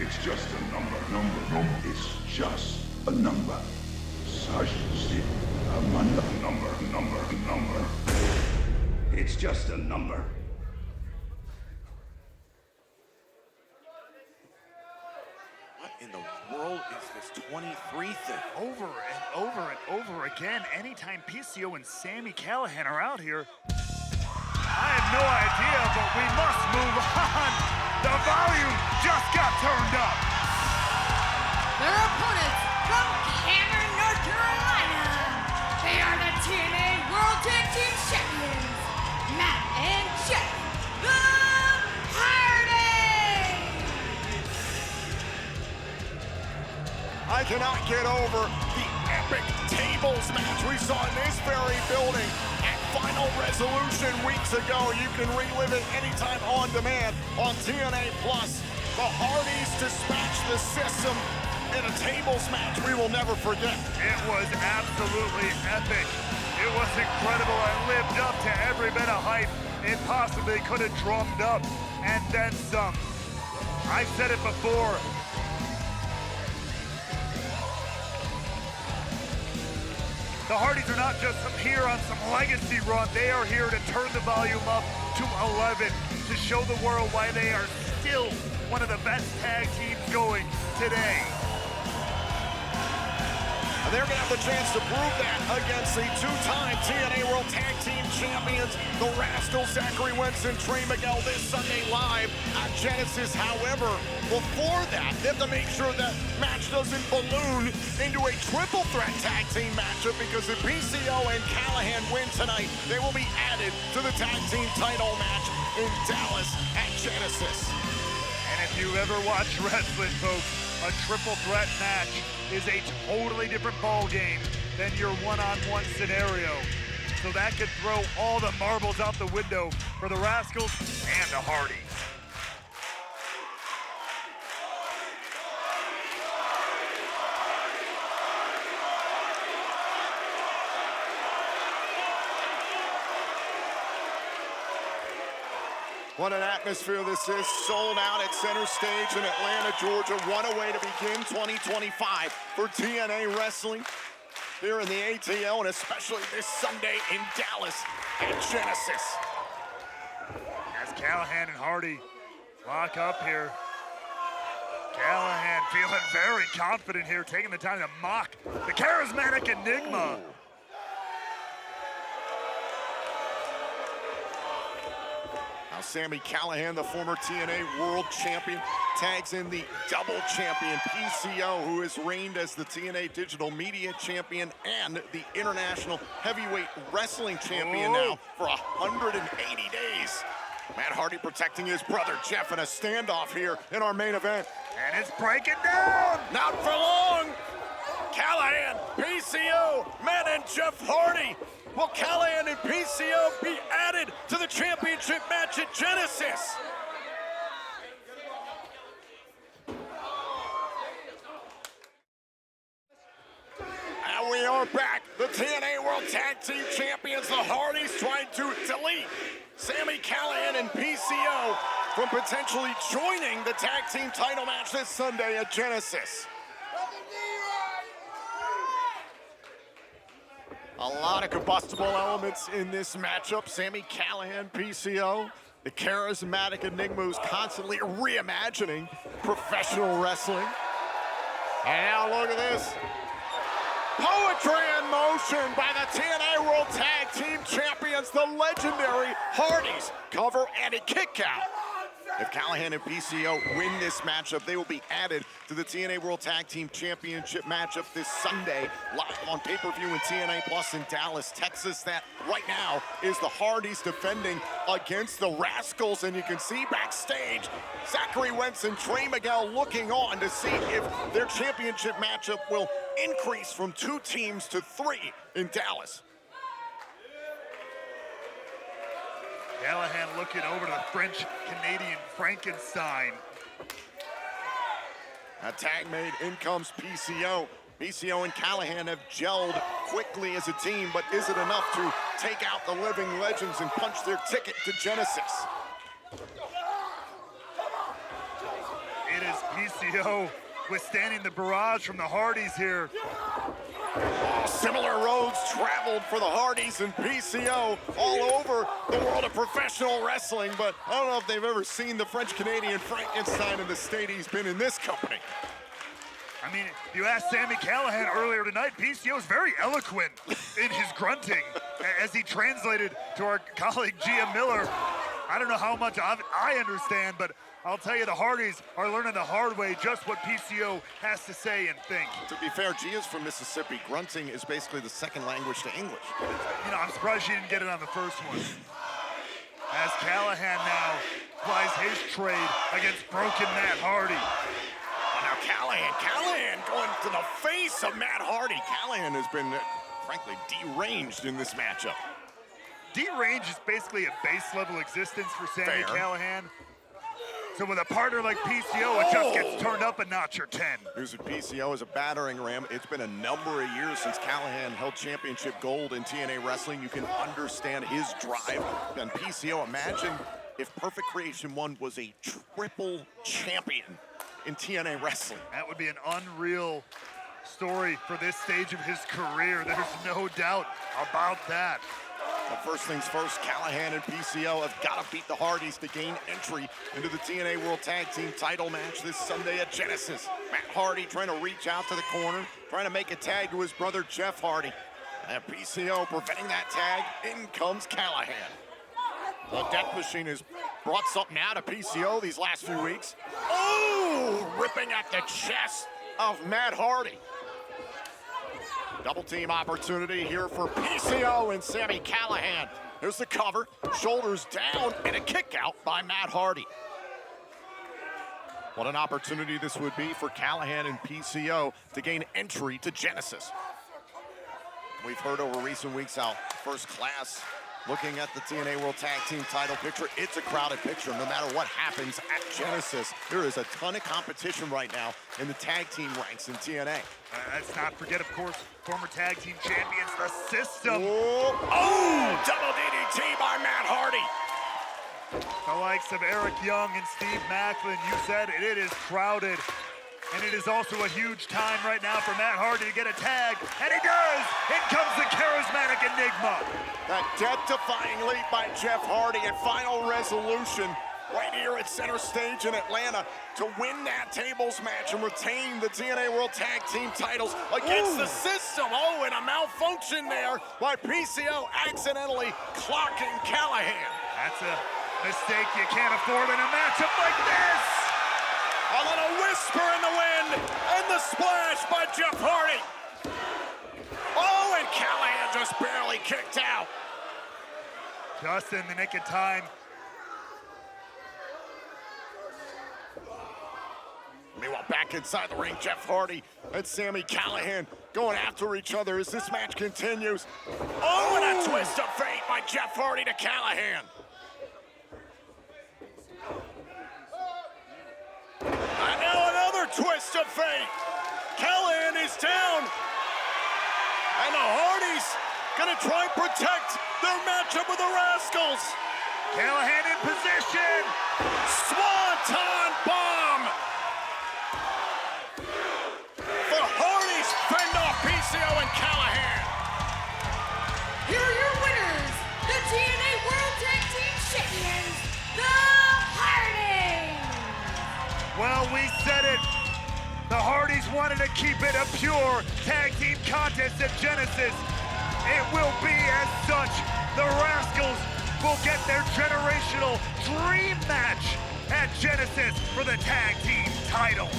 It's just a number. It's just a number. Such a number. It's just a number. What in the world is this 23 thing? Over and over again, anytime PCO and Sami Callihan are out here. I have no idea, but we must move on. The volume just got turned up. Their opponents from Cameron, North Carolina. They are the TNA World Tag Team Champions, Matt and Jeff, the Hardys. I cannot get over the epic tables match we saw in this very building at Final Resolution weeks ago. You can relive it anytime on demand on TNA+. The Hardys dispatch the system in a tables match we will never forget. It was absolutely epic. It was incredible and lived up to every bit of hype it possibly could have drummed up, and then some. I've said it before. The Hardys are not just here on some legacy run. They are here to turn the volume up to 11 to show the world why they are still one of the best tag teams going today. And they're going to have the chance to prove that against the two-time TNA World Tag Team Champions, the Rascals, Zachary Wentz and Trey Miguel, this Sunday live at Genesis. However, before that, they have to make sure that match doesn't balloon into a triple threat tag team matchup, because if PCO and Callihan win tonight, they will be added to the tag team title match in Dallas at Genesis. And if you ever watch wrestling, folks, a triple threat match is a totally different ball game than your one-on-one scenario. So that could throw all the marbles out the window for the Rascals and the Hardys. What an atmosphere this is. Sold out at Center Stage in Atlanta, Georgia. What a way to begin 2025 for TNA Wrestling here in the ATL, and especially this Sunday in Dallas at Genesis. As Callihan and Hardy lock up here. Callihan feeling very confident here, taking the time to mock the charismatic Enigma. Now Sami Callihan, the former TNA World Champion, tags in the double champion PCO, who has reigned as the TNA Digital Media Champion and the International Heavyweight Wrestling Champion now for 180 days. Matt Hardy protecting his brother Jeff in a standoff here in our main event. And it's breaking down! Not for long! Callihan, PCO, Matt and Jeff Hardy. Will Callihan and PCO be added to the championship match at Genesis? And we are back. The TNA World Tag Team Champions, the Hardys, trying to delete Sami Callihan and PCO from potentially joining the tag team title match this Sunday at Genesis. A lot of combustible elements in this matchup. Sami Callihan, PCO, the charismatic Enigma who's constantly reimagining professional wrestling. And now look at this. Poetry in motion by the TNA World Tag Team Champions, the legendary Hardys. Cover and a kick out. If Callihan and PCO win this matchup, they will be added to the TNA World Tag Team Championship matchup this Sunday, live on pay-per-view in TNA Plus in Dallas, Texas. That right now is the Hardys defending against the Rascals, and you can see backstage Zachary Wentz and Trey Miguel looking on to see if their championship matchup will increase from 2 teams to 3 in Dallas. Callihan looking over to the French-Canadian Frankenstein. A tag made, in comes PCO. PCO and Callihan have gelled quickly as a team, but is it enough to take out the living legends and punch their ticket to Genesis? It is PCO withstanding the barrage from the Hardys here. Similar roads traveled for the Hardys and PCO all over the world of professional wrestling, but I don't know if they've ever seen the French-Canadian Frankenstein in the state he's been in this company. I mean, you asked Sami Callihan earlier tonight, PCO is very eloquent in his grunting as he translated to our colleague Gia Miller. I don't know how much I understand, but I'll tell you the Hardys are learning the hard way just what PCO has to say and think. To be fair, Gia's from Mississippi. Grunting is basically the second language to English. You know, I'm surprised she didn't get it on the first one. As Callihan now applies his trade against broken Matt Hardy. Now Callihan going to the face of Matt Hardy. Callihan has been, frankly, deranged in this matchup. Deranged is basically a base level existence for Sami Fair. Callihan. So with a partner like PCO, it just gets turned up a notch or 10. Here's what PCO as a battering ram. It's been a number of years since Callihan held championship gold in TNA wrestling. You can understand his drive. And PCO, imagine if Perfect Creation 1 was a triple champion in TNA wrestling. That would be an unreal story for this stage of his career. There's no doubt about that. But first things first, Callihan and PCO have got to beat the Hardys to gain entry into the TNA World Tag Team title match this Sunday at Genesis. Matt Hardy trying to reach out to the corner, trying to make a tag to his brother Jeff Hardy. And PCO preventing that tag. In comes Callihan. The Death Machine has brought something out of PCO these last few weeks. Oh, ripping at the chest of Matt Hardy. Double team opportunity here for PCO and Sami Callihan. Here's the cover, shoulders down, and a kick out by Matt Hardy. What an opportunity this would be for Callihan and PCO to gain entry to Genesis. We've heard over recent weeks how first class looking at the TNA World Tag Team title picture, it's a crowded picture. No matter what happens at Genesis, there is a ton of competition right now in the tag team ranks in TNA. Let's not forget, of course, former tag team champions, the System. Oh, double DDT by Matt Hardy. The likes of Eric Young and Steve Macklin, you said it is crowded. And it is also a huge time right now for Matt Hardy to get a tag, and he does! In comes the charismatic Enigma. That death-defying leap by Jeff Hardy at Final Resolution right here at Center Stage in Atlanta to win that tables match and retain the TNA World Tag Team titles against the System. Oh, and a malfunction there by PCO accidentally clocking Callihan. That's a mistake you can't afford in a matchup like this. A little whisper in the wind, and the splash by Jeff Hardy. Oh, and Callihan just barely kicked out. Just in the nick of time. Meanwhile, back inside the ring, Jeff Hardy and Sami Callihan going after each other as this match continues. Oh, and a twist of fate by Jeff Hardy to Callihan. And now another twist of fate. Callihan is down. And the Hardys gonna try and protect their matchup with the Rascals. Callihan in position. Swanton bomb. The Hardys fend off PCO and Callihan. Here are your winners, the TNA World Tag Team Champions, the Hardys. Well, we said it. The Hardys wanted to keep it a pure tag team contest at Genesis. It will be as such. The Rascals will get their generational dream match at Genesis for the tag team titles.